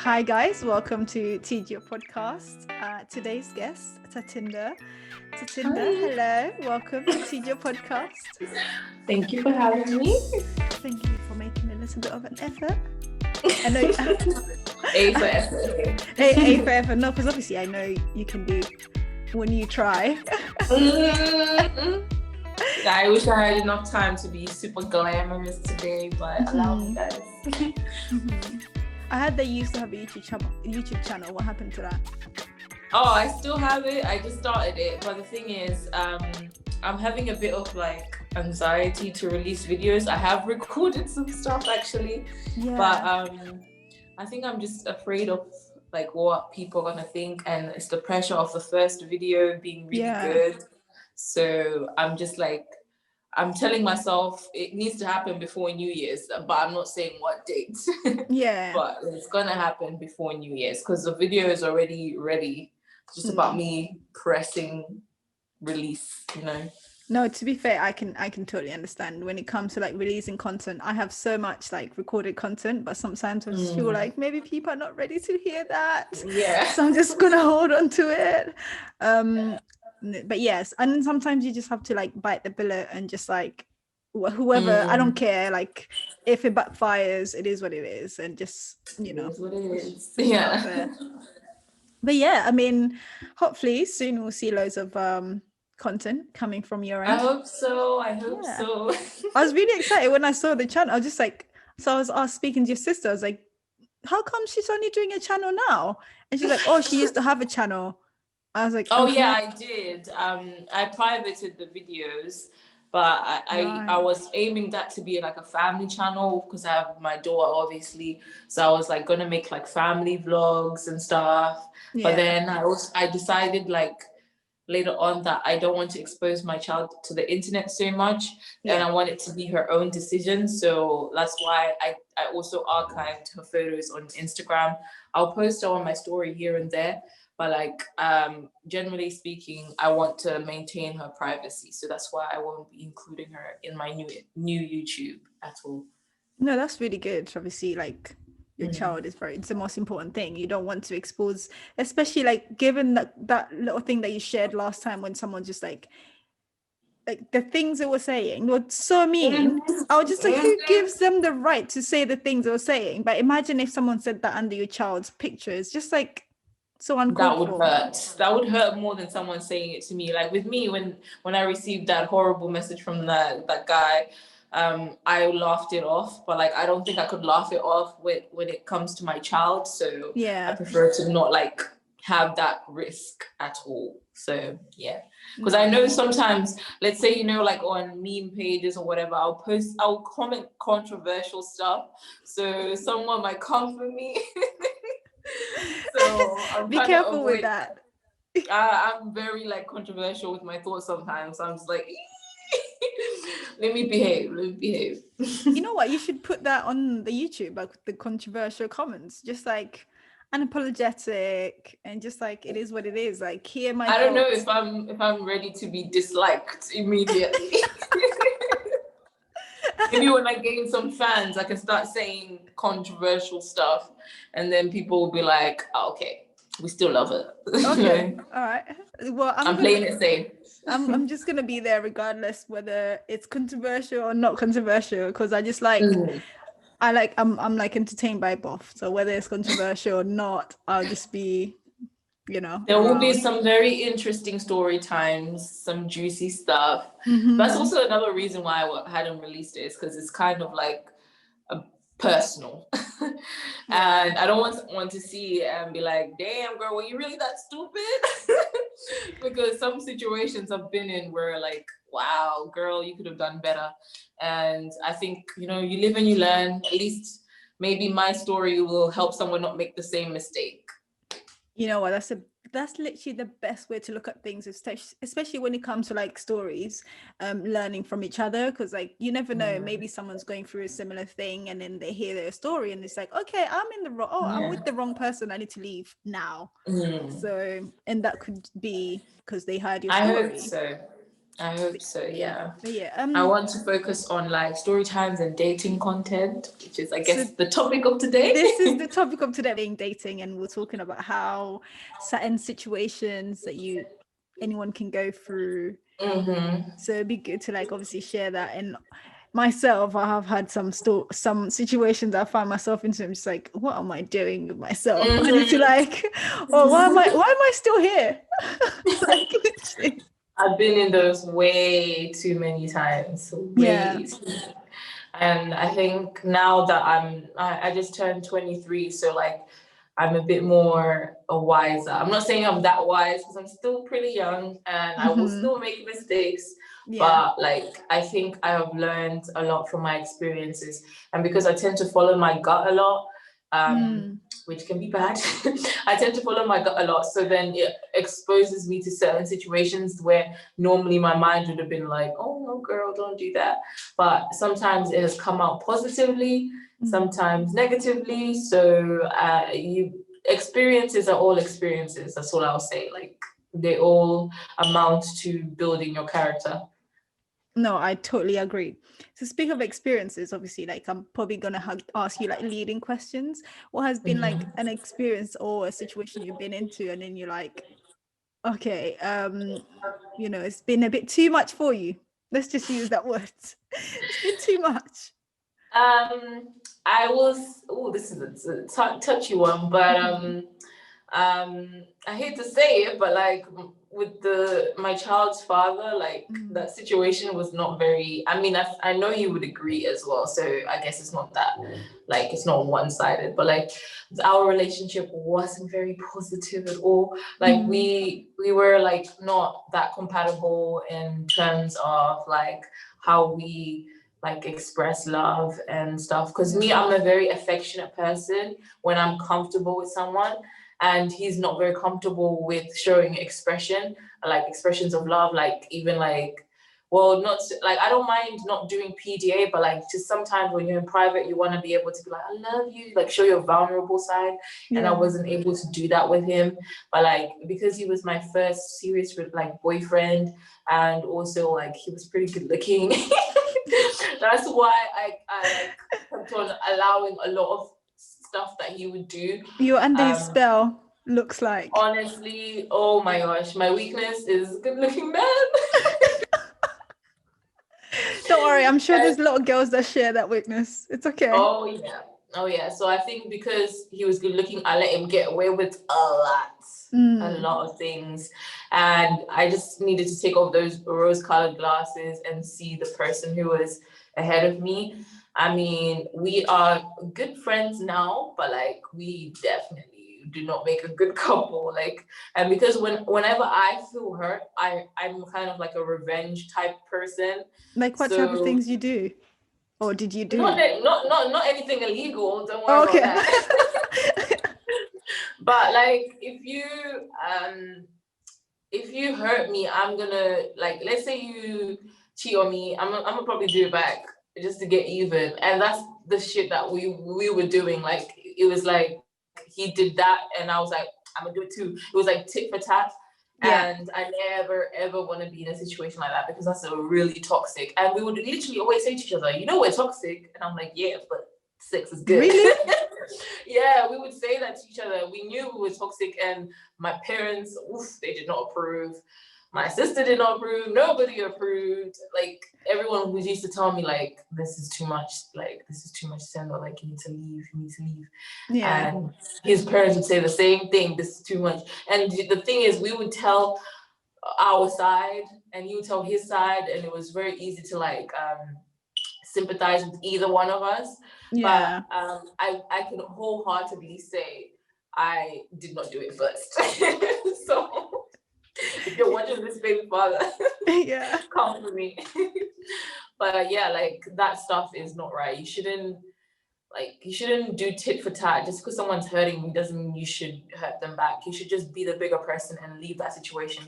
Hi guys, welcome to TGO podcast. Today's guest, Tinder. Hi. Hello, welcome to TGO podcast. Thank you for having me. Thank you for making a little bit of an effort. I know A for effort. A for effort. No, because obviously I know you can do when you try. I wish I had enough time to be super glamorous today, but allow me, guys. I heard they used to have a YouTube channel. What happened to that? Oh, I still have it. I just started it, but the thing is, I'm having a bit of like anxiety to release videos. I have recorded some stuff actually, but I think I'm just afraid of like what people are gonna think, and it's the pressure of the first video being really good. So I'm just like, I'm telling myself it needs to happen before New Year's, but I'm not saying what date. But it's gonna happen before New Year's because the video is already ready. It's just about me pressing release, you know. No, to be fair, I can totally understand when it comes to like releasing content. I have so much like recorded content, but sometimes I just feel like maybe people are not ready to hear that. Yeah. So I'm just gonna hold on to it. But yes, and sometimes you just have to like bite the bullet and just like whoever, I don't care, like if it backfires, it is what it is, and just, you know, it is what it is. Yeah. But yeah, I mean, hopefully soon we'll see loads of content coming from your end. I hope so. I was really excited when I saw the channel. I was just like, so I was speaking to your sister. I was like, how come she's only doing a channel now? And she's like, oh, she used to have a channel. I was like, oh yeah, I did. I privated the videos, but I was aiming that to be like a family channel because I have my daughter obviously. So I was like gonna make like family vlogs and stuff. But then I decided like later on that I don't want to expose my child to the internet so much, and I want it to be her own decision. So that's why I also archived her photos on Instagram. I'll post her on my story here and there, but like generally speaking, I want to maintain her privacy. So that's why I won't be including her in my new YouTube at all. No, that's really good. Obviously, like your child is it's the most important thing. You don't want to expose, especially like given that little thing that you shared last time when someone just like the things they were saying were so mean. I was just like, who gives them the right to say the things they were saying? But imagine if someone said that under your child's pictures, just like so uncalled for. That would hurt. That would hurt more than someone saying it to me. Like with me, when I received that horrible message from that guy, I laughed it off. But like, I don't think I could laugh it off when it comes to my child. So I prefer to not like have that risk at all. So yeah, because I know sometimes, let's say, you know, like on meme pages or whatever, I'll comment controversial stuff. So someone might come for me. So I'm be careful with that. I'm very like controversial with my thoughts sometimes. So I'm just like, let me behave. You know what? You should put that on the YouTube, like the controversial comments, just like unapologetic and just like it is what it is. Like hear my I don't know if I'm ready to be disliked immediately. Maybe when I gain some fans, I can start saying controversial stuff, and then people will be like, oh, okay, we still love it. Okay, all right. Well, I'm playing it safe. I'm just gonna be there regardless whether it's controversial or not controversial, because I just like I'm like entertained by both. So whether it's controversial or not, I'll just be, you know. There will be some very interesting story times, some juicy stuff. That's also another reason why I hadn't released it, is because it's kind of like personal. And I don't want to see it and be like, damn girl, were you really that stupid? Because some situations I've been in where like, wow, girl, you could have done better. And I think, you know, you live and you learn. At least maybe my story will help someone not make the same mistake. You know what, that's literally the best way to look at things, especially when it comes to like stories, learning from each other, because like you never know, maybe someone's going through a similar thing and then they hear their story and it's like, okay, I'm in the wrong, I'm with the wrong person, I need to leave now. So, and that could be because they heard your story. I hope so. I hope so, yeah. But yeah, I want to focus on like story times and dating content, which is, I guess, so the topic of today. this is the topic of today, being dating, and we're talking about how certain situations that anyone can go through. So it'd be good to like obviously share that. And myself, I have had some situations I find myself into. I'm just like, what am I doing with myself? I need to like, oh, why am I still here? Like literally. I've been in those way too many times. Way too many. And I think now that I just turned 23, so like I'm a bit more wiser. I'm not saying I'm that wise because I'm still pretty young and I will still make mistakes. But like I think I have learned a lot from my experiences, and because I tend to follow my gut a lot, which can be bad. I tend to follow my gut a lot, so then it exposes me to certain situations where normally my mind would have been like, oh no girl, don't do that. But sometimes it has come out positively, sometimes negatively. So experiences are all experiences. That's all I'll say. Like they all amount to building your character. No, I totally agree. So speak of experiences, obviously, like I'm probably gonna ask you like leading questions. What has been like an experience or a situation you've been into, and then you're like, okay, it's been a bit too much for you. Let's just use that word. It's been too much. I was. Oh, this is a touchy one, but I hate to say it, but like with my child's father, like that situation was not very, I mean, I know you would agree as well, so I guess it's not that, like it's not one-sided, but like our relationship wasn't very positive at all. Like we were like not that compatible in terms of like how we like express love and stuff, because me, I'm a very affectionate person when I'm comfortable with someone, and he's not very comfortable with showing expressions of love, like even like, well, not like, I don't mind not doing PDA, but like just sometimes when you're in private, you want to be able to be like, I love you, like show your vulnerable side. And I wasn't able to do that with him, but like because he was my first serious like boyfriend, and also like he was pretty good looking. That's why I like kept on allowing a lot of stuff that he would do. You're under his spell, looks like. Honestly, oh my gosh, my weakness is good looking men. Don't worry, I'm sure there's a lot of girls that share that weakness. It's okay. Oh yeah. So I think because he was good looking, I let him get away with a lot of things, and I just needed to take off those rose-colored glasses and see the person who was ahead of me. I mean, we are good friends now, but like we definitely do not make a good couple. Like, and because whenever I feel hurt, I'm kind of like a revenge type person. Like what type of things you do? Or did you do? Not anything illegal. Don't worry about that. But like, if you hurt me, I'm gonna, like, let's say you cheat on me, I'm gonna probably do it back just to get even. And that's the shit that we were doing. Like, it was like he did that, and I was like, I'm gonna do it too. It was like tit for tat. And I never ever want to be in a situation like that, because that's a really toxic. And we would literally always say to each other, we're toxic. And I'm like, yeah, but sex is good. Really? Yeah, we would say that to each other. We knew we were toxic, and my parents, they did not approve. My sister did not approve. Nobody approved. Like, everyone who used to tell me, like, this is too much. Like, this is too much, Sandra. Like, you need to leave. You need to leave. Yeah. And his parents would say the same thing. This is too much. And the thing is, we would tell our side, and he would tell his side, and it was very easy to like sympathize with either one of us. Yeah. But I can wholeheartedly say I did not do it first. So if you're watching this, baby father, come for me. But yeah, like, that stuff is not right. You shouldn't do tit for tat. Just because someone's hurting you doesn't mean you should hurt them back. You should just be the bigger person and leave that situation.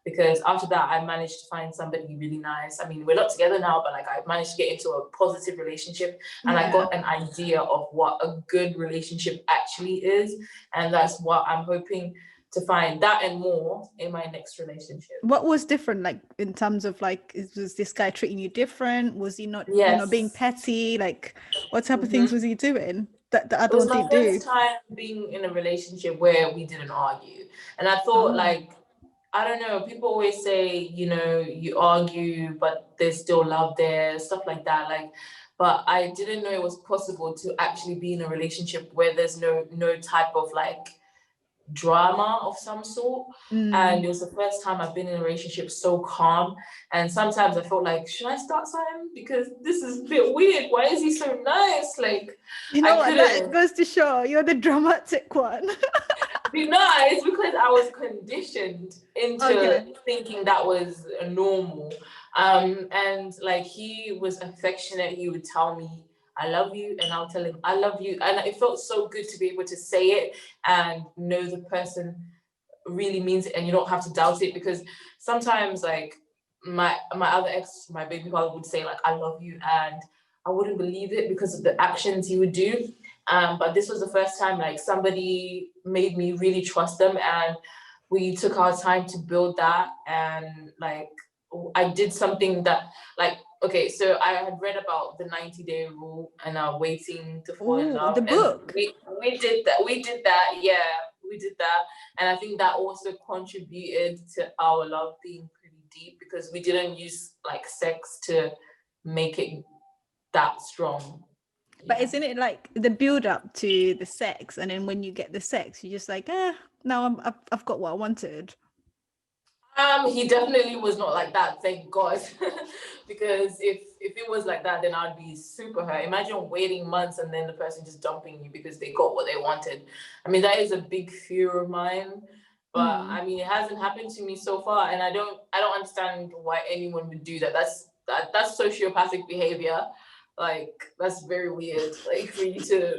Because after that, I managed to find somebody really nice. I mean, we're not together now, but like, I managed to get into a positive relationship, and I got an idea of what a good relationship actually is. And that's what I'm hoping find that and more in my next relationship. What was different, like in terms of like, was this guy treating you different? Was he not, being Yes. petty? Like, what type of things was he doing that the It other was one my didn't do? first time being in a relationship where we didn't argue. And I thought, Oh. like, I don't know, people always say, you argue, but there's still love there, stuff like that. Like, but I didn't know it was possible to actually be in a relationship where there's no type of like drama of some sort. And it was the first time I've been in a relationship so calm. And sometimes I felt like, should I start something? Because this is a bit weird. Why is he so nice? Like, You know I what? That couldn't goes to show you're the dramatic one. be nice because I was conditioned into thinking that was normal. And like he was affectionate. He would tell me, I love you, and I'll tell him, I love you. And it felt so good to be able to say it and know the person really means it, and you don't have to doubt it, because sometimes like my other ex, my baby father, would say like, I love you, and I wouldn't believe it because of the actions he would do. But this was the first time like somebody made me really trust them, and we took our time to build that. And like I did something that, like, okay, so I had read about the 90-day rule and waiting to fall in Oh, love, the and book. we did that, yeah, we did that. And I think that also contributed to our love being pretty deep, because we didn't use like sex to make it that strong. But isn't it like the build up to the sex, and then when you get the sex, you're just like, now I've got what I wanted. He definitely was not like that, thank God. Because if it was like that, then I'd be super hurt. Imagine waiting months and then the person just dumping you because they got what they wanted. I mean, that is a big fear of mine. But I mean, it hasn't happened to me so far, and I don't understand why anyone would do that. That's sociopathic behavior. Like, that's very weird. Like, for you to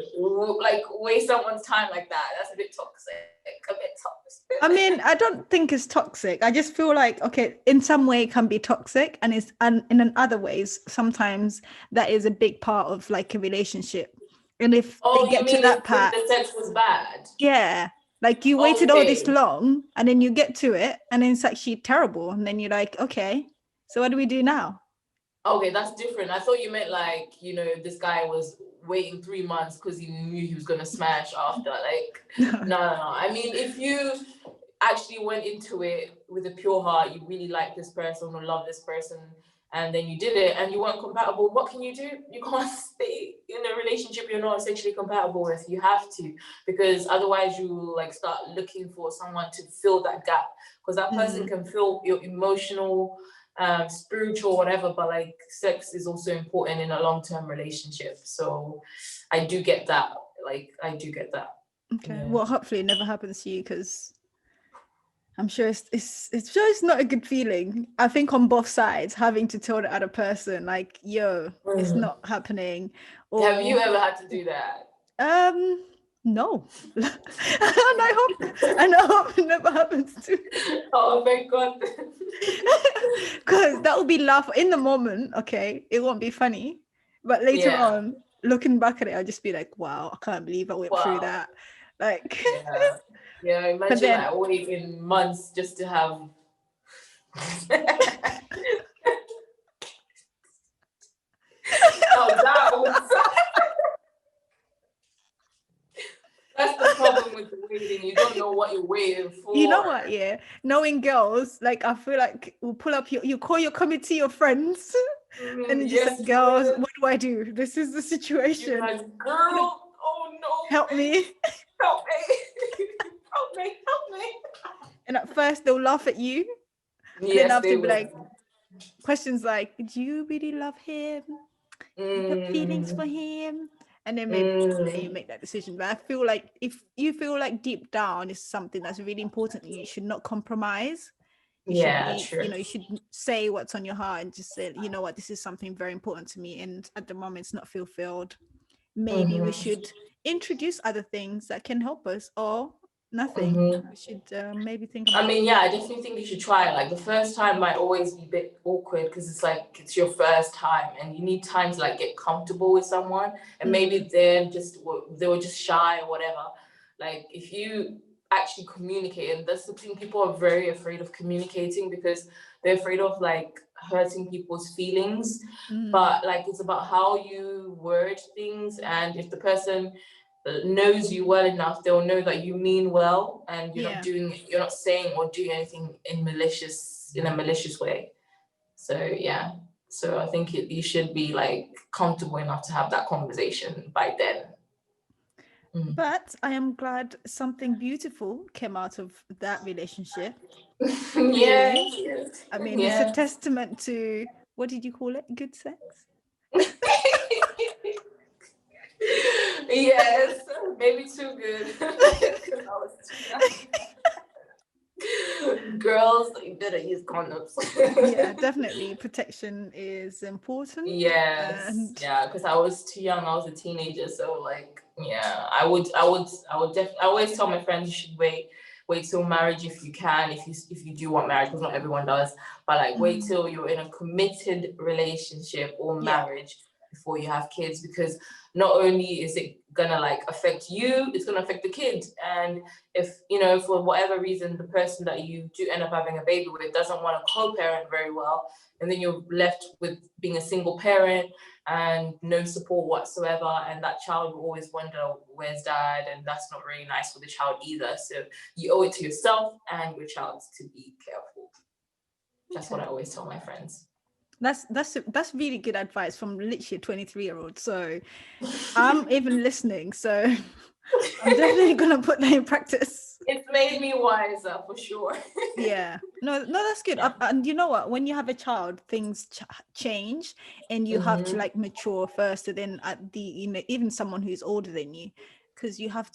like waste someone's time like that, that's a bit toxic. A bit toxic. I mean, I don't think it's toxic. I just feel like, okay, in some way it can be toxic, and in other ways, sometimes that is a big part of like a relationship. And if they get to that if part, the sex was bad? yeah, like you waited all this Okay. long, and then you get to it, and then it's actually terrible, and then you're like, okay, so what do we do now? Okay, that's different. I thought you meant like, this guy was waiting 3 months because he knew he was gonna smash after. Like, no. I mean, if you actually went into it with a pure heart, you really like this person or love this person, and then you did it and you weren't compatible, what can you do? You can't stay in a relationship you're not sexually compatible with. You have to, because otherwise you will like start looking for someone to fill that gap, because that person can fill your emotional, spiritual, whatever, but like sex is also important in a long-term relationship. So I do get that. Okay, Yeah. well, hopefully it never happens to you, because I'm sure it's not a good feeling. I think on both sides, having to tell the other person like, yo, it's not happening. Or Have you ever had to do that? no. And I hope it never happens to me. Oh my God. Because that will be laugh in the moment, okay, it won't be funny, but later on, looking back at it, I'll just be like, wow, I can't believe I went through that. Like, imagine then, like waiting months just to have that was that's the problem with waiting. You don't know what you're waiting for. you know what, knowing girls, like, I feel like we'll pull up you call your committee of friends, and then just like, girls, what do? This is the situation. Like, girl, oh no, help me. Help me. Help me. And at first they'll laugh at you. Yes, then after they be will. like, questions like, do you really love him? You have feelings for him? And then maybe you make that decision. But I feel like if you feel like deep down is something that's really important, you should not compromise. You should be, true. you should say what's on your heart and just say, you know what, this is something very important to me, and at the moment it's not fulfilled. Maybe we should introduce other things that can help us, or nothing. We should maybe think about I definitely think you should try it. Like, the first time might always be a bit awkward because it's like it's your first time and you need time to like get comfortable with someone, and maybe they were just shy or whatever. Like, actually communicate. And that's the thing, people are very afraid of communicating because they're afraid of like hurting people's feelings. But like, it's about how you word things, and if the person knows you well enough, they'll know that you mean well, and you're not saying or doing anything in a malicious way. So yeah, so I think you should be like comfortable enough to have that conversation by then. But I am glad something beautiful came out of that relationship. Yes, Really. yes, I mean, it's a yes. testament to, what did you call it? Good sex? Yes, maybe too good. 'Cause I was too young. Girls, you better use condoms. Yeah, definitely. Protection is important. Yes, And yeah, because I was too young. I was a teenager, so like, yeah, I always tell my friends you should wait till marriage if you can, if you do want marriage, because not everyone does, but like wait till you're in a committed relationship or marriage before you have kids, because not only is it gonna like affect you, it's gonna affect the kid. And if, you know, for whatever reason the person that you do end up having a baby with doesn't want to co-parent very well, and then you're left with being a single parent and no support whatsoever, and that child will always wonder where's dad, and that's not really nice for the child either. So you owe it to yourself and your child to be careful. That's what I always tell my friends. that's really good advice from literally a 23-year-old. So I'm even listening. So I'm definitely gonna put that in practice. It's made me wiser for sure. Yeah, no, that's good. And you know what, when you have a child, things change, and you have to like mature first, and then at the, you know, even someone who's older than you, because you have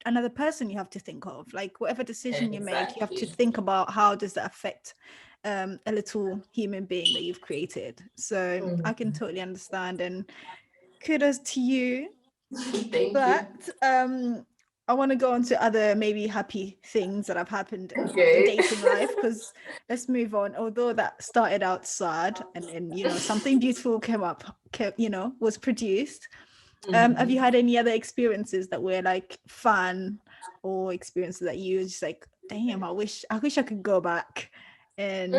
another person you have to think of, like whatever decision you make, you have to think about how does that affect a little human being that you've created. So I can totally understand, and kudos to you. Thank you. But I want to go on to other maybe happy things that have happened in Okay. dating life, because let's move on. Although that started out sad, and then, you know, something beautiful was produced. Have you had any other experiences that were like fun, or experiences that you were just like, damn, I wish I could go back? And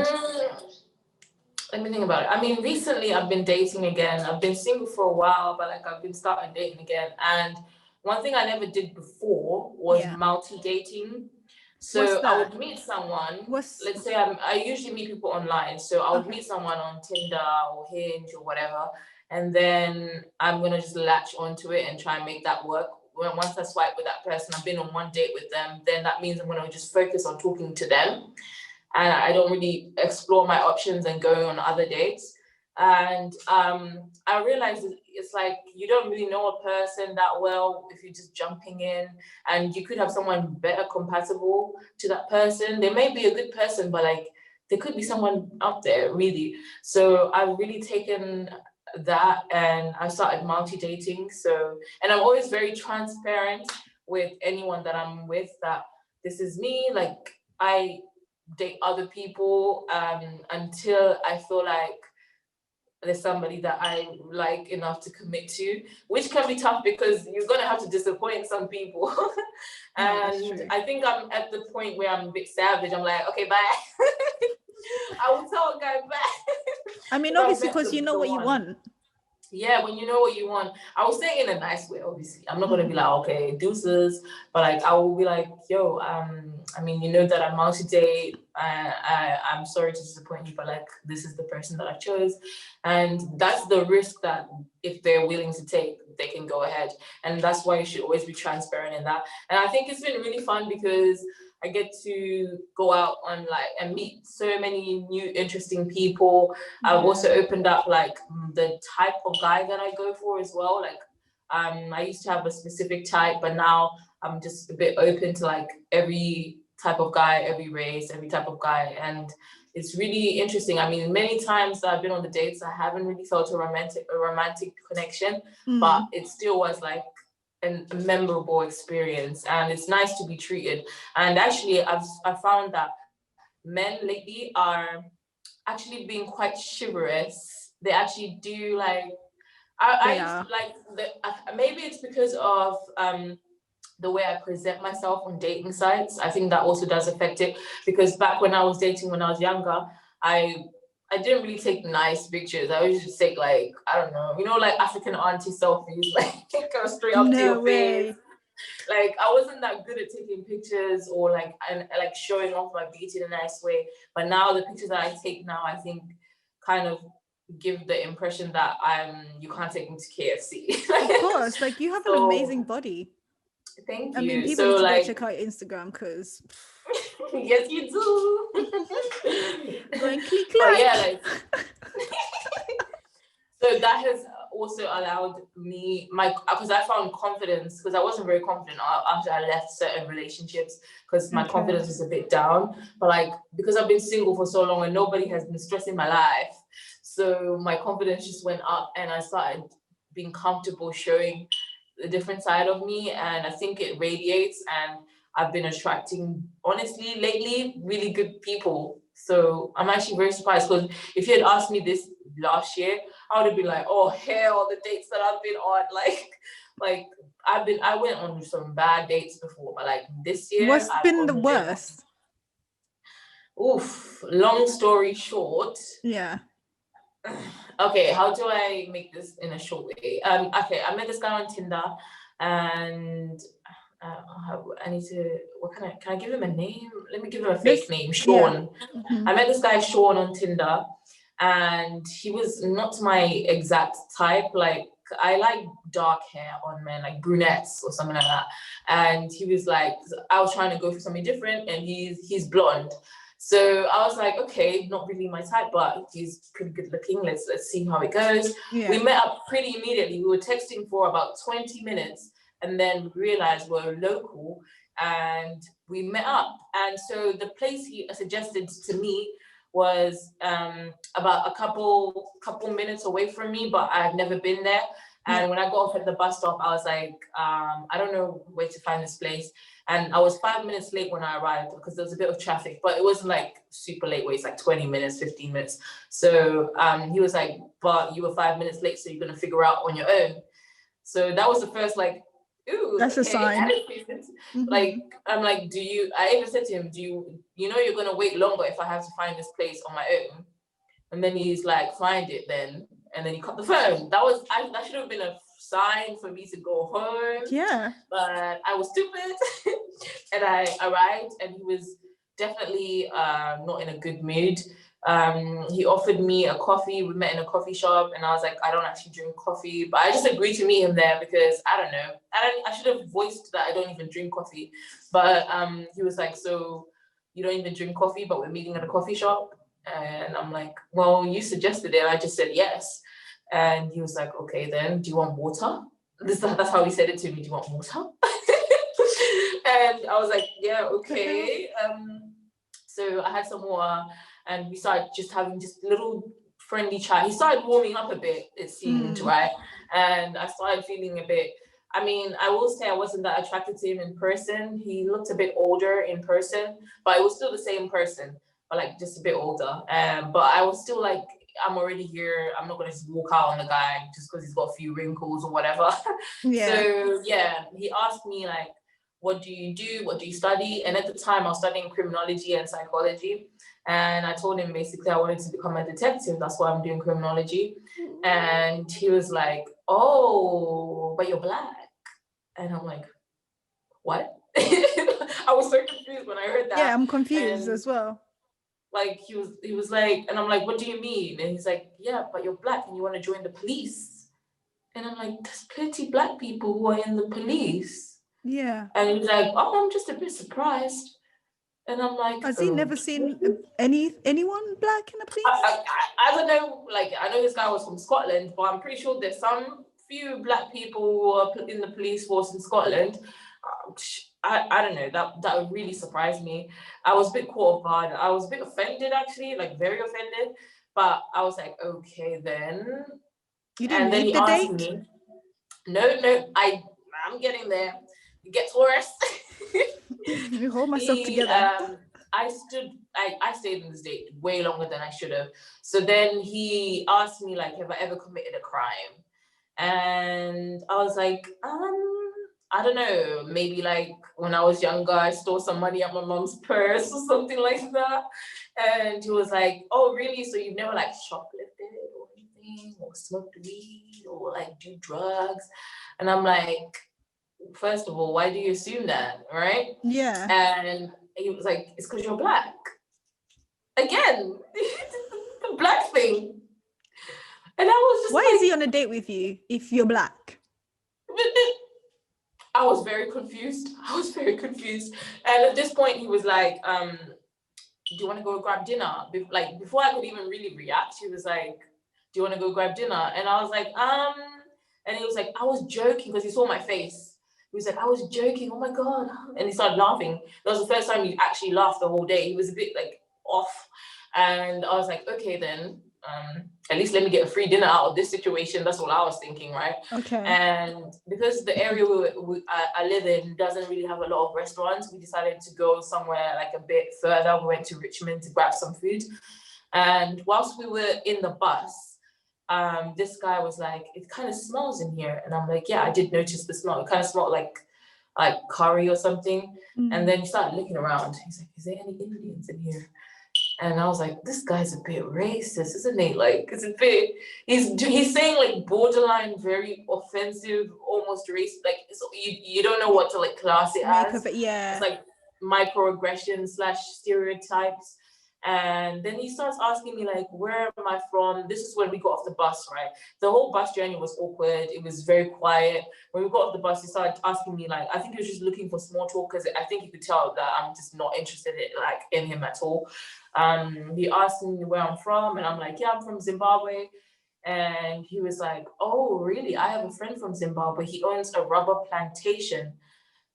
Let me think about it. I mean, recently I've been dating again. I've been single for a while, but like I've been starting dating again. And one thing I never did before was multi-dating. what's So I that? would meet someone. What's Let's say I usually meet people online. So I would meet someone on Tinder or Hinge or whatever, and then I'm gonna just latch onto it and try and make that work. Once I swipe with that person, I've been on one date with them, then that means I'm gonna just focus on talking to them, and I don't really explore my options and going on other dates. And I realized it's like you don't really know a person that well if you're just jumping in, and you could have someone better compatible to that person. They may be a good person, but like there could be someone out there really. So I've really taken that and I started multi-dating. So, and I'm always very transparent with anyone that I'm with that this is me, like I date other people until I feel like there's somebody that I like enough to commit to, which can be tough because you're gonna have to disappoint some people. And I think I'm at the point where I'm a bit savage. I'm like, okay, bye. I will tell a guy bye. I mean, obviously, because you know The what you one. want. Yeah, when you know what you want, I will say it in a nice way. Obviously, I'm not gonna be like, okay, deuces, but like I will be like, yo, I mean, you know that I'm out today. I'm sorry to disappoint you, but like this is the person that I chose, and that's the risk that if they're willing to take, they can go ahead, and that's why you should always be transparent in that. And I think it's been really fun because I get to go out on like and meet so many new interesting people. I've also opened up like the type of guy that I go for as well. Like I used to have a specific type, but now I'm just a bit open to like every type of guy, every race, every type of guy. And it's really interesting. I mean, many times that I've been on the dates, I haven't really felt a romantic connection, but it still was like a memorable experience, and it's nice to be treated. And actually I've found that men lately are actually being quite chivalrous. They actually do like I used to like maybe it's because of the way I present myself on dating sites. I think that also does affect it, because back when I was dating when I was younger, I didn't really take nice pictures. I always just take like, I don't know, like African auntie selfies, like go straight up to No your face. way. Like I wasn't that good at taking pictures or like showing off my beauty in a nice way. But now the pictures that I take now, I think kind of give the impression that you can't take me to KFC. Of course, like you have an amazing body. Thank I mean, you. people So need to go like, check out your Instagram because yes, you do. going click But yeah, like. so that has also allowed me because I found confidence, because I wasn't very confident after I left certain relationships, because my confidence was a bit down. But like, because I've been single for so long and nobody has been stressing my life, so my confidence just went up and I started being comfortable showing the different side of me, and I think it radiates, and I've been attracting, honestly, lately, really good people. So I'm actually very surprised, because if you had asked me this last year, I would have been like, oh hell, the dates that I've been on, like I went on some bad dates before, but like this year, What's been the worst? Oof, long story short. Yeah. Okay, how do I make this in a short way? Okay, I met this guy on Tinder, and I need to. Can I give him a name? Let me give him a fake name, Sean. Yeah. Mm-hmm. I met this guy Sean on Tinder, and he was not my exact type. Like I like dark hair on men, like brunettes or something like that. And he was like, I was trying to go for something different, and he's blonde. So I was like, okay, not really my type, but he's pretty good looking. Let's see how it goes. Yeah. We met up pretty immediately. We were texting for about 20 minutes, and then we realized we're local, and we met up. And so the place he suggested to me was about a couple minutes away from me, but I've never been there. And when I got off at the bus stop, I was like, I don't know where to find this place. And I was 5 minutes late when I arrived because there was a bit of traffic, but it wasn't like super late where it's like 20 minutes, 15 minutes. So he was like, but you were 5 minutes late, so you're going to figure out on your own. So that was the first like, ooh, that's okay. A sign. Like, I'm like, I even said to him, you know you're going to wait longer if I have to find this place on my own? And then he's like, find it then. And then he cut the phone. That should have been a sign for me to go home. Yeah. But I was stupid. And I arrived, and he was definitely not in a good mood. He offered me a coffee. We met in a coffee shop, and I was like, I don't actually drink coffee, but I just agreed to meet him there because I don't know. I should have voiced that I don't even drink coffee. But he was like, so you don't even drink coffee, but we're meeting at a coffee shop? And I'm like, well, you suggested it. And I just said yes. And he was like, okay, then do you want water? That's how he said it to me. Do you want water? And I was like, yeah, okay. So I had some water, and we started just having just little friendly chat. He started warming up a bit, it seemed, right? And I started feeling a bit, I mean, I will say I wasn't that attracted to him in person. He looked a bit older in person, but it was still the same person, but like just a bit older. But I was still like, I'm already here. I'm not going to just walk out on the guy just because he's got a few wrinkles or whatever. Yeah. So yeah, he asked me like, what do you do? What do you study? And at the time I was studying criminology and psychology. And I told him basically I wanted to become a detective. That's why I'm doing criminology. And he was like, oh, but you're black. And I'm like, what? I was so confused when I heard that. Yeah, I'm confused as well. Like he was like, and I'm like, what do you mean? And he's like, yeah, but you're black and you want to join the police. And I'm like, there's plenty black people who are in the police. Yeah. And he's like, oh, I'm just a bit surprised. And I'm like, has he never seen anyone black in the police? I don't know. Like, I know this guy was from Scotland, but I'm pretty sure there's some few black people who are in the police force in Scotland. I don't know, that would really surprise me. I was a bit caught off guard. I was a bit offended, actually, like very offended. But I was like, okay, then. You didn't leave the date? Me, no, I'm getting there. It gets worse. You hold myself together. I stayed in this date way longer than I should have. So then he asked me, like, have I ever committed a crime? And I was like, I don't know, maybe like when I was younger, I stole some money out my mom's purse or something like that. And he was like, oh, really? So you've never like shoplifted or anything, or smoked weed, or like do drugs? And I'm like, first of all, why do you assume that, right? Yeah. And he was like, it's because you're black. Again, the black thing. And I was just why is he on a date with you if you're black? I was very confused. And at this point, he was like, do you want to go grab dinner? Like, before I could even really react, he was like, do you want to go grab dinner? And I was like, and he was like, I was joking, because he saw my face. He was like, I was joking. Oh my God. And he started laughing. That was the first time he actually laughed the whole day. He was a bit like off. And I was like, okay, then, at least let me get a free dinner out of this situation. That's what I was thinking, right? Okay. And because the area I live in doesn't really have a lot of restaurants, we decided to go somewhere like a bit further. We went to Richmond to grab some food. And whilst we were in the bus, this guy was like, it kind of smells in here. And I'm like, yeah, I did notice the smell. It kind of smelled like curry or something. And then he started looking around. He's like, is there any Indians in here? And I was like, this guy's a bit racist, isn't he? Like, it's a bit, he's saying like borderline, very offensive, almost racist. Like, you don't know what to like class it as. Yeah. It's like microaggression / stereotypes. And then he starts asking me like, where am I from? This is when we got off the bus, right? The whole bus journey was awkward. It was very quiet. When we got off the bus, he started asking me like, I think he was just looking for small talk, because I think he could tell that I'm just not interested in him at all. He asked me where I'm from, and I'm like, yeah, I'm from Zimbabwe. And he was like, oh, really? I have a friend from Zimbabwe. He owns a rubber plantation.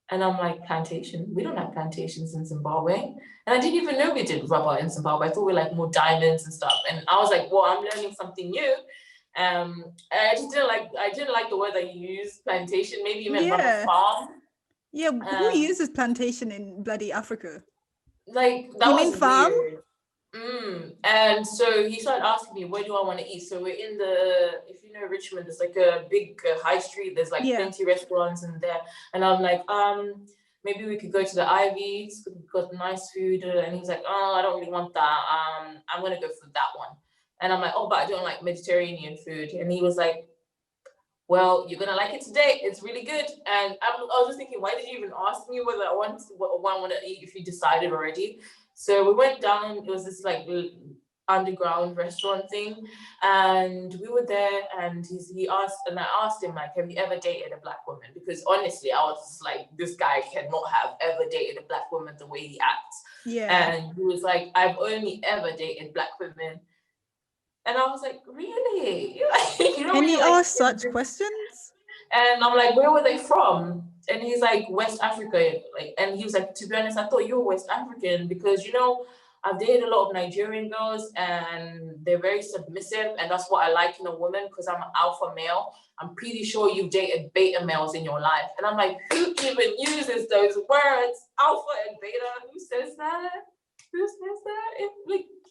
And I'm like, plantation? We don't have plantations in Zimbabwe. And I didn't even know we did rubber in Zimbabwe. I thought we like more diamonds and stuff. And I was like, well, I'm learning something new. And I didn't like the word that you used, plantation. Maybe you meant rubber farm. Yeah, who uses plantation in bloody Africa? Like, that was farm? Weird. And so he started asking me, where do I want to eat? So we're in if you know Richmond, there's like a big high street. There's like plenty restaurants in there. And I'm like, maybe we could go to the Ivy's. We've got nice food. And he's like, oh, I don't really want that. I'm going to go for that one. And I'm like, oh, but I don't like Mediterranean food. And he was like, well, you're going to like it today. It's really good. And I was just thinking, why did you even ask me whether I want to eat if you decided already? So we went down. It was this like underground restaurant thing, and we were there. And he asked, and I asked him like, "Have you ever dated a black woman?" Because honestly, I was just like, this guy cannot have ever dated a black woman the way he acts. Yeah. And he was like, "I've only ever dated black women." And I was like, "Really?" And he asked such questions. And I'm like, "Where were they from?" And he's like, West Africa. And he was like, to be honest, I thought you were West African, because I've dated a lot of Nigerian girls and they're very submissive, and that's what I like in a woman, because I'm an alpha male. I'm pretty sure you've dated beta males in your life. And I'm like, who even uses those words, alpha and beta? Who says that?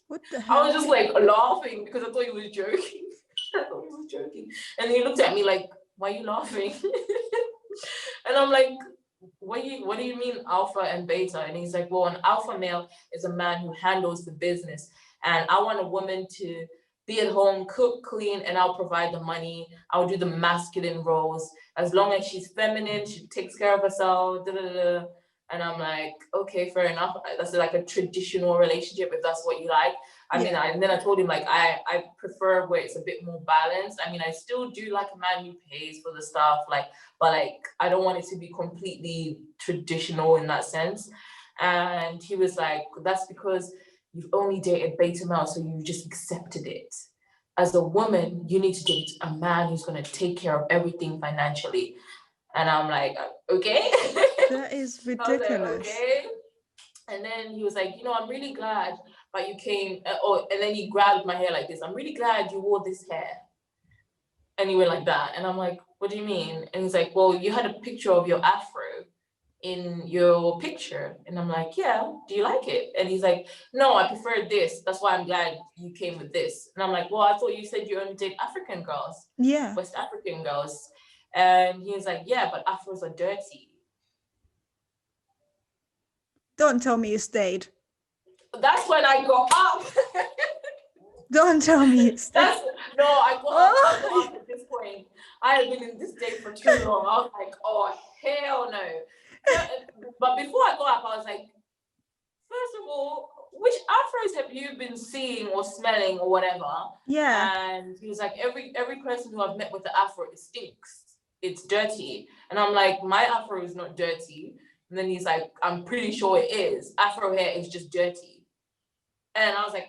What the hell? I was just like laughing because I thought he was joking. And he looked at me like, why are you laughing? And I'm like, what do you mean alpha and beta? And he's like, well, an alpha male is a man who handles the business. And I want a woman to be at home, cook, clean, and I'll provide the money. I'll do the masculine roles. As long as she's feminine, she takes care of herself. And I'm like, okay, fair enough. That's like a traditional relationship, if that's what you like. And then I told him, like, I prefer where it's a bit more balanced. I mean, I still do like a man who pays for the stuff, but I don't want it to be completely traditional in that sense. And he was like, that's because you've only dated beta males, so you just accepted it. As a woman, you need to date a man who's going to take care of everything financially. And I'm like, okay. That is ridiculous. Like, okay. And then he was like, I'm really glad that you came. And then he grabbed my hair like this. I'm really glad you wore this hair. And he went like that. And I'm like, what do you mean? And he's like, well, you had a picture of your afro in your picture. And I'm like, yeah, do you like it? And he's like, no, I prefer this. That's why I'm glad you came with this. And I'm like, well, I thought you said you only date African girls. Yeah. West African girls. And he was like, yeah, but afros are dirty. Don't tell me you stayed. That's when I got up. Don't tell me you stayed. I got up at this point. I had been in this day for too long. I was like, oh, hell no. But before I got up, I was like, first of all, which afros have you been seeing or smelling or whatever? Yeah. And he was like, every person who I've met with the afro, it stinks. It's dirty. And I'm like, my afro is not dirty. And then he's like, I'm pretty sure it is. Afro hair is just dirty. And I was like,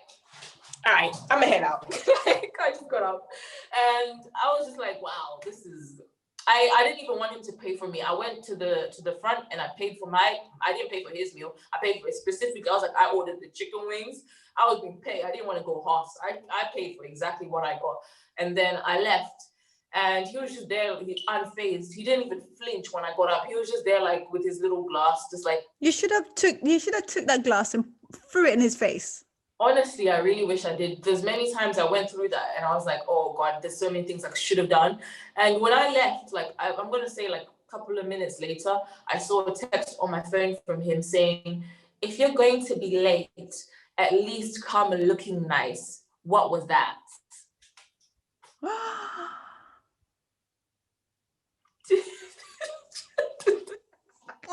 all right, I'm gonna head out. I just got up. And I was just like, wow, this is I didn't even want him to pay for me. I went to the front and I paid for I didn't pay for his meal. I paid for it specifically. I was like, I ordered the chicken wings. I was being paid. I didn't want to go half. So I paid for exactly what I got. And then I left. And he was just there, unfazed. He didn't even flinch when I got up. He was just there, like with his little glass, just like. You should have took that glass and threw it in his face. Honestly, I really wish I did. There's many times I went through that and I was like, oh God, there's so many things I should have done. And when I left, like I'm gonna say like a couple of minutes later, I saw a text on my phone from him saying, if you're going to be late, at least come looking nice. What was that?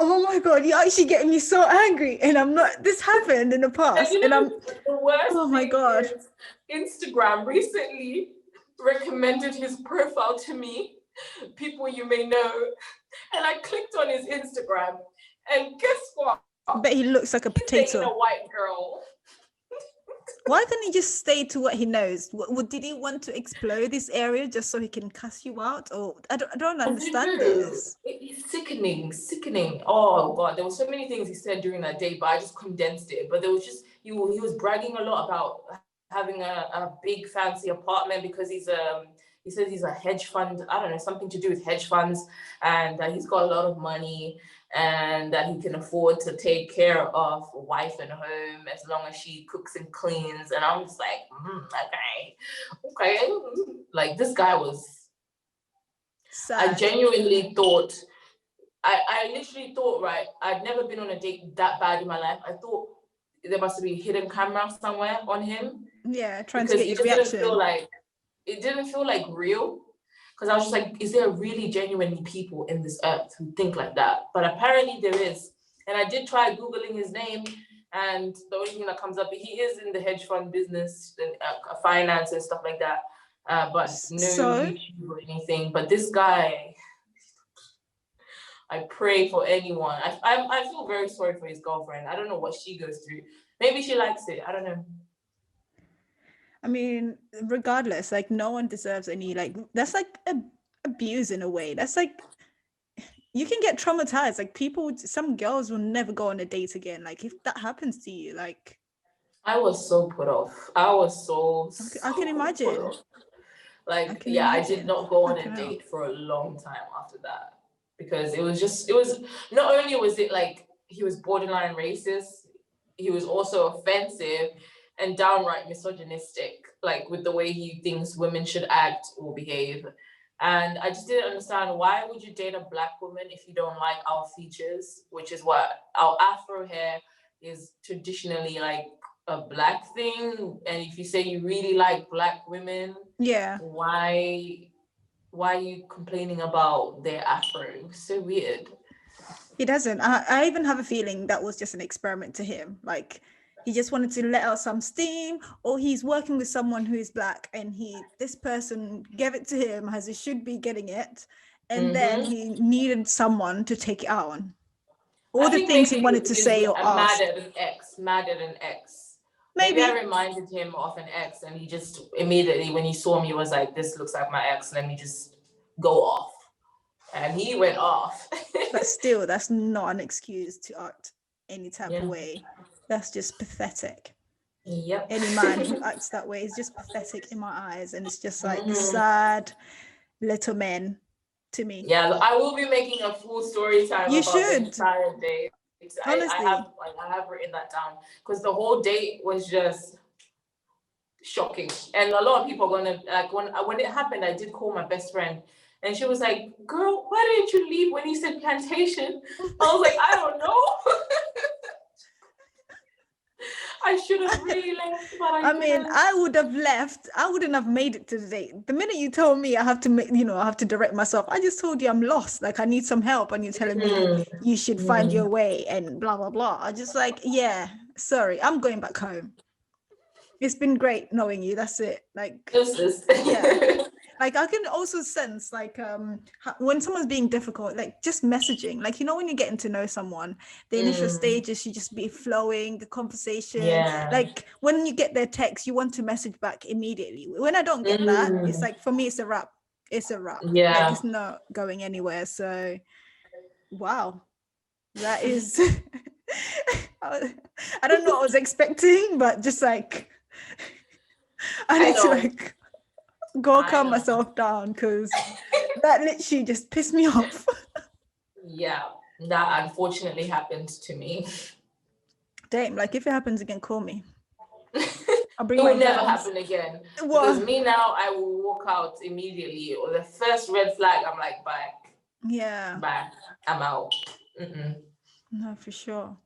Oh my God, you're actually getting me so angry. And I'm not, this happened in the past. And I'm, the worst oh my God. Instagram recently recommended his profile to me, people you may know. And I clicked on his Instagram. And guess what? I bet he looks like a potato. He's a white girl. Why can't he just stay to what he knows? Did he want to explode this area just so he can cuss you out? Or I don't understand this. It's sickening. Oh God, there were so many things he said during that day, but I just condensed it. But there was just he was bragging a lot about having a big fancy apartment because he says he's a hedge fund. I don't know, something to do with hedge funds, and that he's got a lot of money and that he can afford to take care of a wife and home as long as she cooks and cleans. And I'm just like, okay. Like this guy was sad. I genuinely thought, I literally thought, right, I'd never been on a date that bad in my life. I thought there must be a hidden camera somewhere on him. Yeah, trying to get your reaction. It didn't feel like real. Because I was just like, is there really genuinely people in this earth who think like that? But apparently there is. And I did try Googling his name, and the only thing that comes up, he is in the hedge fund business, and finance and stuff like that. But no YouTube or anything. But this guy, I pray for anyone. I feel very sorry for his girlfriend. I don't know what she goes through. Maybe she likes it. I don't know. I mean, regardless, like no one deserves any, like that's like abuse in a way. That's like, you can get traumatized. Like some girls will never go on a date again. Like if that happens to you, like. I was so put off. I was so I can imagine. Like, I did not go on a date for a long time after that. Because it was not only was it like he was borderline racist, he was also offensive and downright misogynistic, like with the way he thinks women should act or behave. And I just didn't understand, why would you date a Black woman if you don't like our features, which is what our Afro hair is traditionally like a Black thing. And if you say you really like Black women, why are you complaining about their Afro? It's so weird. He doesn't. I even have a feeling that was just an experiment to him. Like, he just wanted to let out some steam, or he's working with someone who is Black and this person gave it to him as he should be getting it. And then he needed someone to take it out on. All the things he wanted to say or ask. Mad at an ex. Maybe I reminded him of an ex, and he just immediately, when he saw me, was like, this looks like my ex, let me just go off. And he went off. But still, that's not an excuse to act any type of way. That's just pathetic. Yep. Any man who acts that way is just pathetic in my eyes. And it's just like sad little men to me. Yeah, I will be making a full story time about the entire day. Honestly. I have written that down, because the whole date was just shocking. And a lot of people are gonna, like, when it happened, I did call my best friend, And she was like, girl, why didn't you leave when he said plantation? I was like, I don't know. I should have really left, but I mean, didn't. I would have left. I wouldn't have made it to the date. The minute you told me I have to make, I have to direct myself. I just told you I'm lost. Like, I need some help, and you're telling me you should find your way and blah blah blah. I just like, yeah, sorry, I'm going back home. It's been great knowing you. That's it. Like, yeah. Like, I can also sense, like, when someone's being difficult, like, just messaging, like, when you're getting to know someone, the initial stages should just be flowing, the conversation. Yeah. Like, when you get their text, you want to message back immediately. When I don't get that, it's like, for me, it's a wrap. It's a wrap. Yeah. Like, it's not going anywhere. So, wow. That is, I don't know what I was expecting, but just like, I need to like go calm myself down, because that literally just pissed me off. Yeah, that unfortunately happened to me. Damn, like, if it happens again, call me. I'll bring it will never happen again. What? Because me now, I will walk out immediately. Or the first red flag, I'm like, bye. Yeah. Bye. I'm out. No, for sure.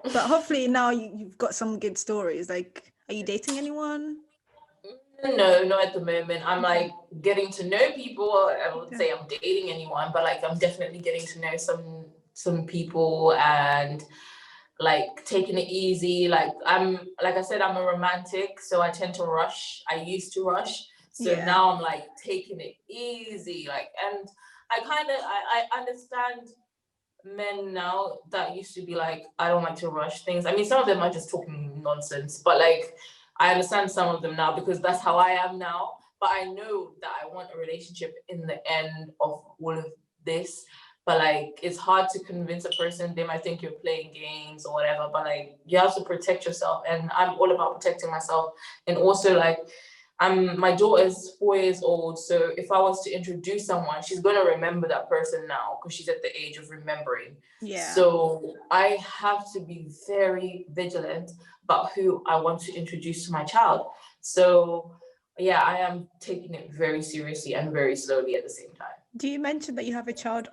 But hopefully now you've got some good stories. Like, are you dating anyone? No, not at the moment. I'm like getting to know people. I would say I'm dating anyone, but like I'm definitely getting to know some people and like taking it easy. Like I said, I'm a romantic, so I tend to rush. I used to rush. So now I'm like taking it easy. Like, and I understand men now that used to be like, I don't like to rush things. I mean, some of them are just talking nonsense, but like I understand some of them now because that's how I am now. But I know that I want a relationship in the end of all of this. But like, it's hard to convince a person. They might think you're playing games or whatever, but like, you have to protect yourself. And I'm all about protecting myself. And also like, my daughter is 4 years old. So if I was to introduce someone, she's going to remember that person now because she's at the age of remembering. Yeah. So I have to be very vigilant about who I want to introduce to my child. So yeah, I am taking it very seriously and very slowly at the same time. Do you mention that you have a child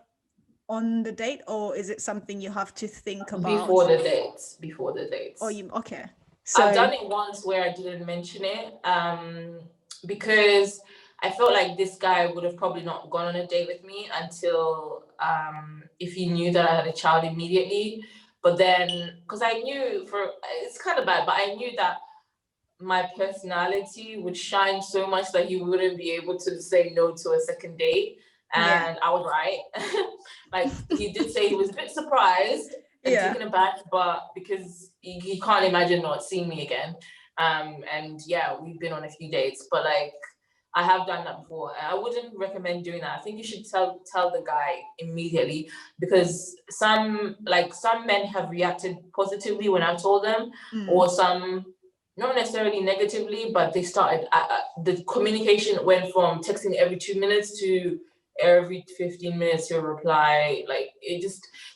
on the date, or is it something you have to think about? Before the dates. Oh, okay. So I've done it once where I didn't mention it because I felt like this guy would have probably not gone on a date with me until if he knew that I had a child immediately. But then, because I knew it's kind of bad, but I knew that my personality would shine so much that he wouldn't be able to say no to a second date. And I was right. Like, he did say he was a bit surprised and taken aback, but because he can't imagine not seeing me again. And yeah, we've been on a few dates, but like, I have done that before. I wouldn't recommend doing that. I think you should tell the guy immediately, because some men have reacted positively when I've told them, or some not necessarily negatively, but they started the communication went from texting every 2 minutes to every 15 minutes he'll reply. Like,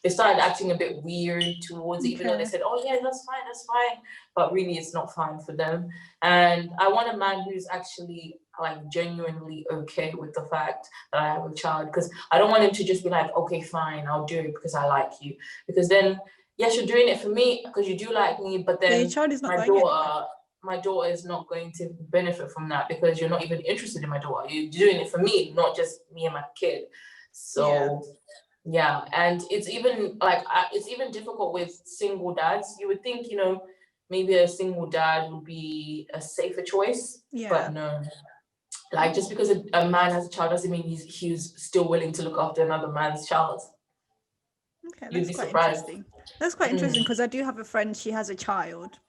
they started acting a bit weird towards it, even though they said, oh yeah, that's fine, but really it's not fine for them. And I want a man who's actually like genuinely okay with the fact that I have a child, because I don't want him to just be like, okay, fine, I'll do it because I like you. Because then, yes, you're doing it for me because you do like me, but then my daughter is not going to benefit from that because you're not even interested in my daughter. You're doing it for me, not just me and my kid. So yeah, and it's even difficult with single dads. You would think, maybe a single dad would be a safer choice, but no. Like, just because a man has a child doesn't mean he's still willing to look after another man's child. Okay, that's quite interesting. That's quite interesting because I do have a friend, she has a child.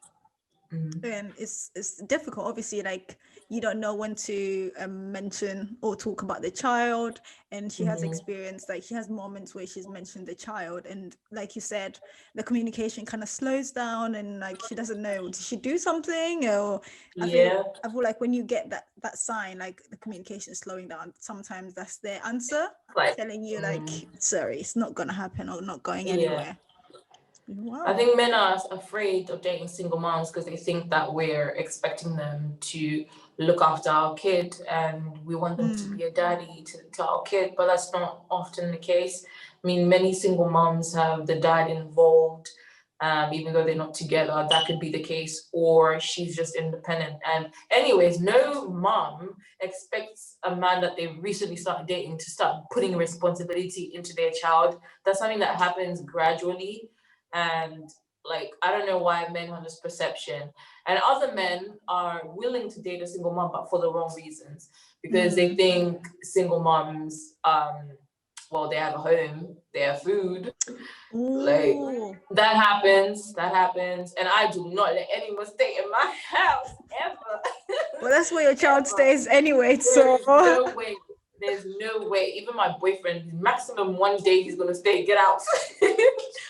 And it's difficult, obviously, like, you don't know when to mention or talk about the child, and she has experienced, like, she has moments where she's mentioned the child, and like you said, the communication kind of slows down, and like, she doesn't know, did she do something? Or I feel like when you get that sign, like the communication is slowing down, sometimes that's their answer, like, telling you like, sorry, it's not gonna happen or not going anywhere. Wow. I think men are afraid of dating single moms because they think that we're expecting them to look after our kid and we want them to be a daddy to our kid, but that's not often the case. I mean, many single moms have the dad involved, even though they're not together. That could be the case, or she's just independent. And, anyways, no mom expects a man that they recently started dating to start putting responsibility into their child. That's something that happens gradually. And like, I don't know why men have this perception. And other men are willing to date a single mom, but for the wrong reasons. Because they think single moms, well, they have a home, they have food. Like, that happens. And I do not let anyone stay in my house ever. Well, that's where your child stays anyway, so There's no way. Even my boyfriend, maximum one day he's gonna stay. Get out.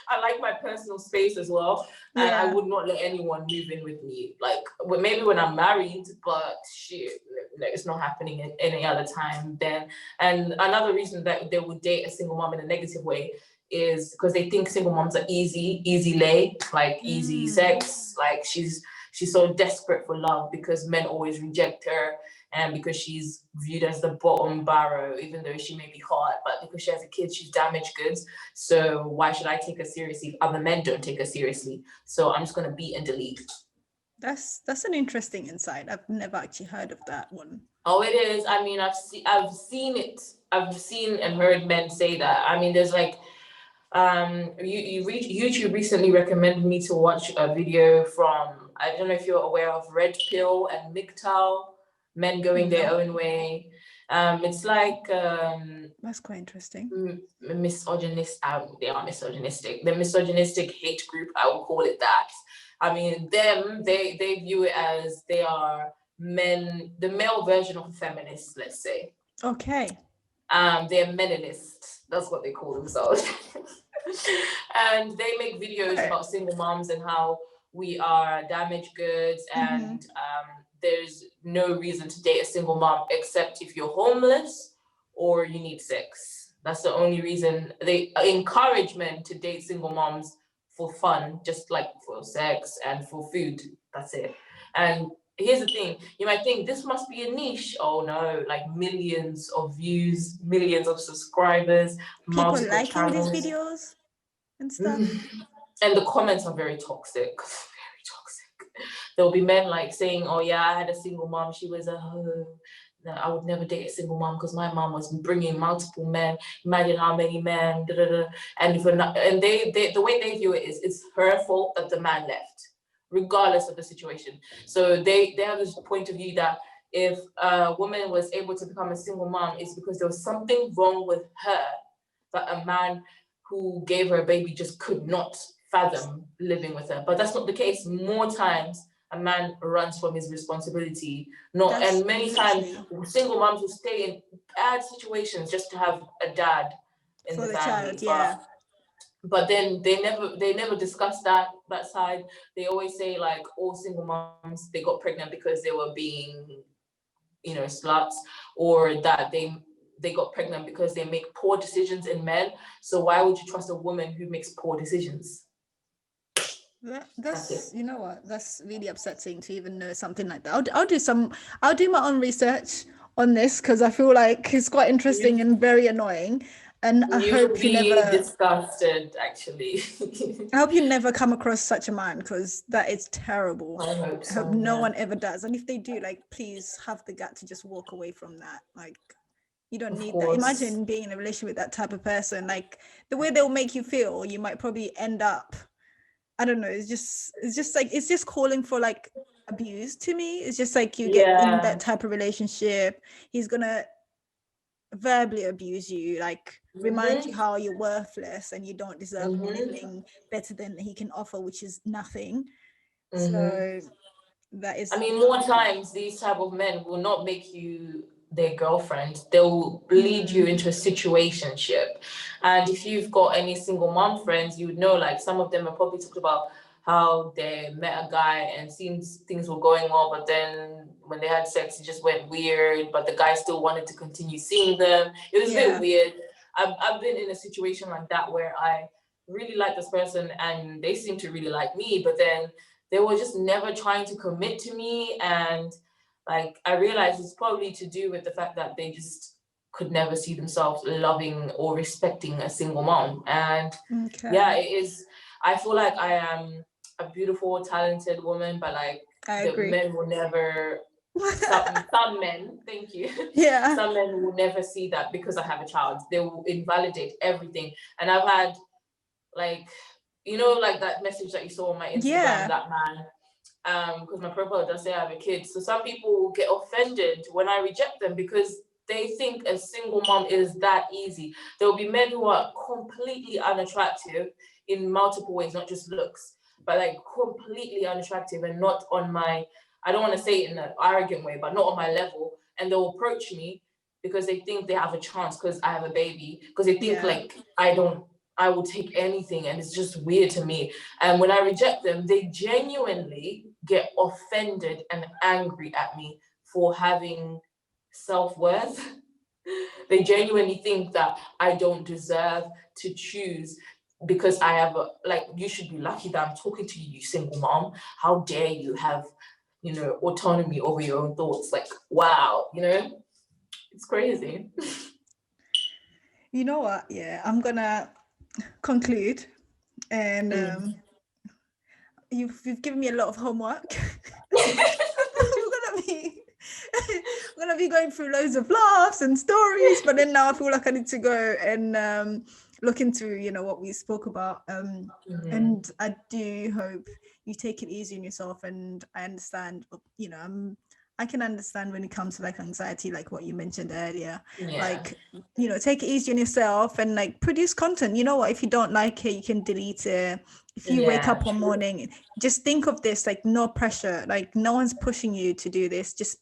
I like my personal space as well, and I would not let anyone move in with me. Like, maybe when I'm married, but shit, no, it's not happening at any other time. Then, and another reason that they would date a single mom in a negative way is because they think single moms are easy lay, like easy sex. Like she's so desperate for love because men always reject her, and because she's viewed as the bottom barrow, even though she may be hot, but because she has a kid, she's damaged goods. So why should I take her seriously if other men don't take her seriously? So I'm just gonna beat and delete. That's an interesting insight. I've never actually heard of that one. Oh, it is. I mean, I've seen it. I've seen and heard men say that. I mean, there's like, YouTube recently recommended me to watch a video from, I don't know if you're aware of Red Pill and MGTOW, men going their own way. It's like that's quite interesting. misogynist. They are misogynistic. The misogynistic hate group, I will call it that. I mean, they view it as they are men, the male version of a feminist, let's say. Okay. They're meninists. That's what they call themselves. And they make videos about single moms and how we are damaged goods, and there's no reason to date a single mom except if you're homeless or you need sex. That's the only reason. They encourage men to date single moms for fun, just like for sex and for food. That's it. And here's the thing, you might think this must be a niche. Oh no, like millions of views, millions of subscribers, people multiple liking channels. these videos and stuff. And the comments are very toxic. There'll be men like saying, oh yeah, I had a single mom, she was a hoe. No, I would never date a single mom because my mom was bringing multiple men. Imagine how many men, da, da, da. And if not, and they the way they view it is it's her fault that the man left, regardless of the situation. So they have this point of view that if a woman was able to become a single mom, it's because there was something wrong with her that a man who gave her a baby just could not fathom living with her. But that's not the case. More times a man runs from his responsibility. And many times single moms will stay in bad situations just to have a dad in the family. Child, but then they never discuss that side. They always say like all single moms, they got pregnant because they were being, sluts, or that they got pregnant because they make poor decisions in men. So why would you trust a woman who makes poor decisions? That's you know what, that's really upsetting to even know something like that. I'll do my own research on this because I feel like it's quite interesting and very annoying, and I hope you never disgusted actually. I hope you never come across such a man, because that is terrible. I hope so, no one ever does, and if they do, like, please have the gut to just walk away from that. Like, you don't need that. Imagine being in a relationship with that type of person. Like, the way they'll make you feel, you might probably end up, I don't know, it's just calling for like abuse to me. It's just like you get in that type of relationship, he's gonna verbally abuse you, like remind you how you're worthless and you don't deserve anything better than he can offer, which is nothing. So that is, I mean, more times these type of men will not make you their girlfriend. They'll lead you into a situationship. And if you've got any single mom friends, you would know, like, some of them have probably talked about how they met a guy and seems things were going well, but then when they had sex, it just went weird, but the guy still wanted to continue seeing them. It was a bit weird. I've been in a situation like that where I really like this person and they seem to really like me, but then they were just never trying to commit to me. And like, I realized it's probably to do with the fact that they just could never see themselves loving or respecting a single mom. And yeah, it is, I feel like I am a beautiful, talented woman, but like the men will never, some men, thank you. Yeah. Some men will never see that because I have a child. They will invalidate everything. And I've had like, you know, like that message that you saw on my Instagram, that man, because my profile does say I have a kid. So some people get offended when I reject them because they think a single mom is that easy. There will be men who are completely unattractive in multiple ways, not just looks, but like completely unattractive and not on my, I don't want to say it in an arrogant way, but not on my level. And they'll approach me because they think they have a chance because I have a baby, because they think like I will take anything, and it's just weird to me. And when I reject them, they genuinely get offended and angry at me for having self-worth. They genuinely think that I don't deserve to choose because I have like, you should be lucky that I'm talking to you, you single mom. How dare you have, you know, autonomy over your own thoughts? Like, wow, you know, it's crazy. You know what? Yeah, I'm gonna conclude, and you've given me a lot of homework. I'm gonna be going through loads of laughs and stories, but then now I feel like I need to go and look into, you know, what we spoke about. And I do hope you take it easy on yourself. And I understand, you know, I can understand when it comes to like anxiety, like what you mentioned earlier. Like, you know, take it easy on yourself and like produce content. You know what? If you don't like it, you can delete it. If you wake up one morning, just think of this, like no pressure, like no one's pushing you to do this. Just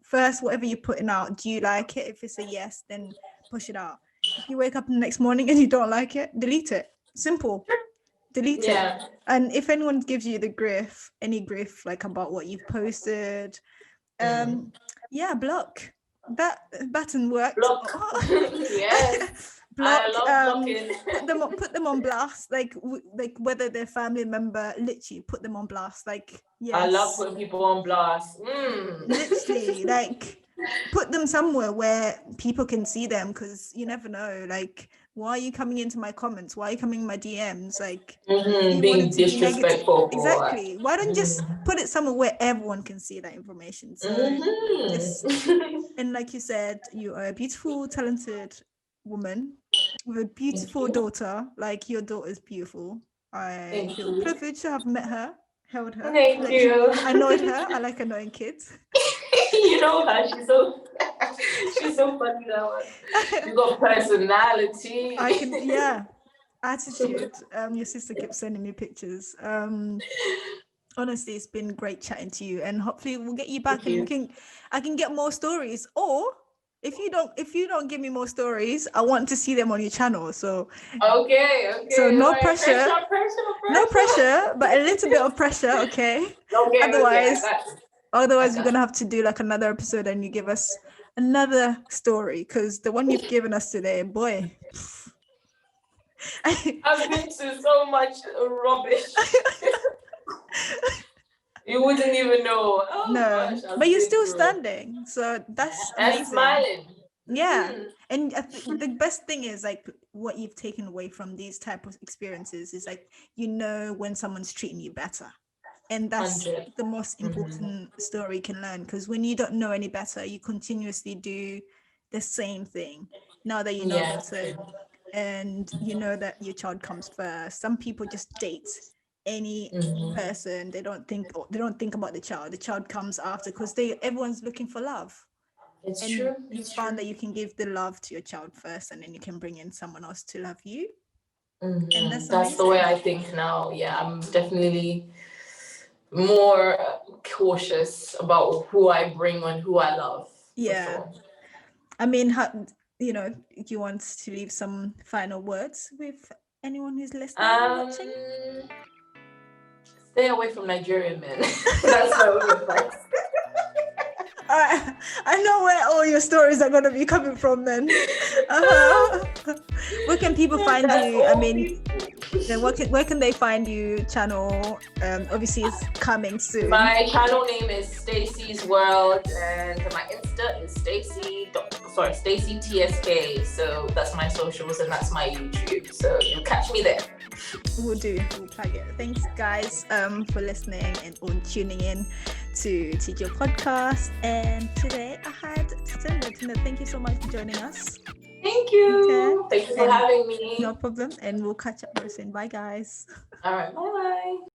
first, whatever you're putting out, do you like it? If it's a yes, then push it out. If you wake up the next morning and you don't like it, delete it. Simple. Delete it. And if anyone gives you the grief, any grief like about what you've posted, block. That button worked. Block. Yes. Block. I love blocking. Put them on blast. Like whether they're family member, literally put them on blast. Like, yes. I love putting people on blast. Literally, like put them somewhere where people can see them, because you never know. Like, why are you coming into my comments? Why are you coming in my DMs? Like, being disrespectful. Exactly. Why don't you just put it somewhere where everyone can see that information? So and like you said, you are a beautiful, talented woman with a beautiful daughter. Like, your daughter is beautiful. I feel privileged to have met her, held her. Thank you. Annoyed her. I like annoying kids. You know her. She's so funny, that one. You got personality. I can, attitude. Your sister kept sending me pictures. Honestly, it's been great chatting to you, and hopefully we'll get you back and I can get more stories. Or if you don't give me more stories, I want to see them on your channel. So okay. So no pressure. No pressure, but a little bit of pressure, okay? Otherwise we're gonna have to do like another episode and you give us another story, because the one you've given us today, boy. I've been to so much rubbish. You wouldn't even know. No, but you're still standing, so that's amazing. And smiling. Yeah. And the best thing is, like, what you've taken away from these type of experiences is, like, you know when someone's treating you better, and that's 100. The most important story you can learn, because when you don't know any better, you continuously do the same thing. Now that you know better, and you know that your child comes first. Some people just date any person. They don't think about the child comes after, because everyone's looking for love. It's true. You found that you can give the love to your child first, and then you can bring in someone else to love you. And that's the way I think now. I'm definitely more cautious about who I bring and who I love. Sure. I mean, you know, do you want to leave some final words with anyone who's listening and watching? Stay away from Nigerian men. That's my only advice. I know where all your stories are going to be coming from then. Where can people find you? I mean, Then where can they find you? Channel, obviously it's coming soon. My channel name is Stacey's World, and my Insta is Stacey TSK. So that's my socials, and that's my YouTube. So you'll catch me there. We'll plug it. Thanks guys for listening and tuning in to TJ podcast. And today I had Tinder. Thank you so much for joining us. Thank you. Okay. Thank you for having me. No problem. And we'll catch up very soon. Bye guys. All right. Bye.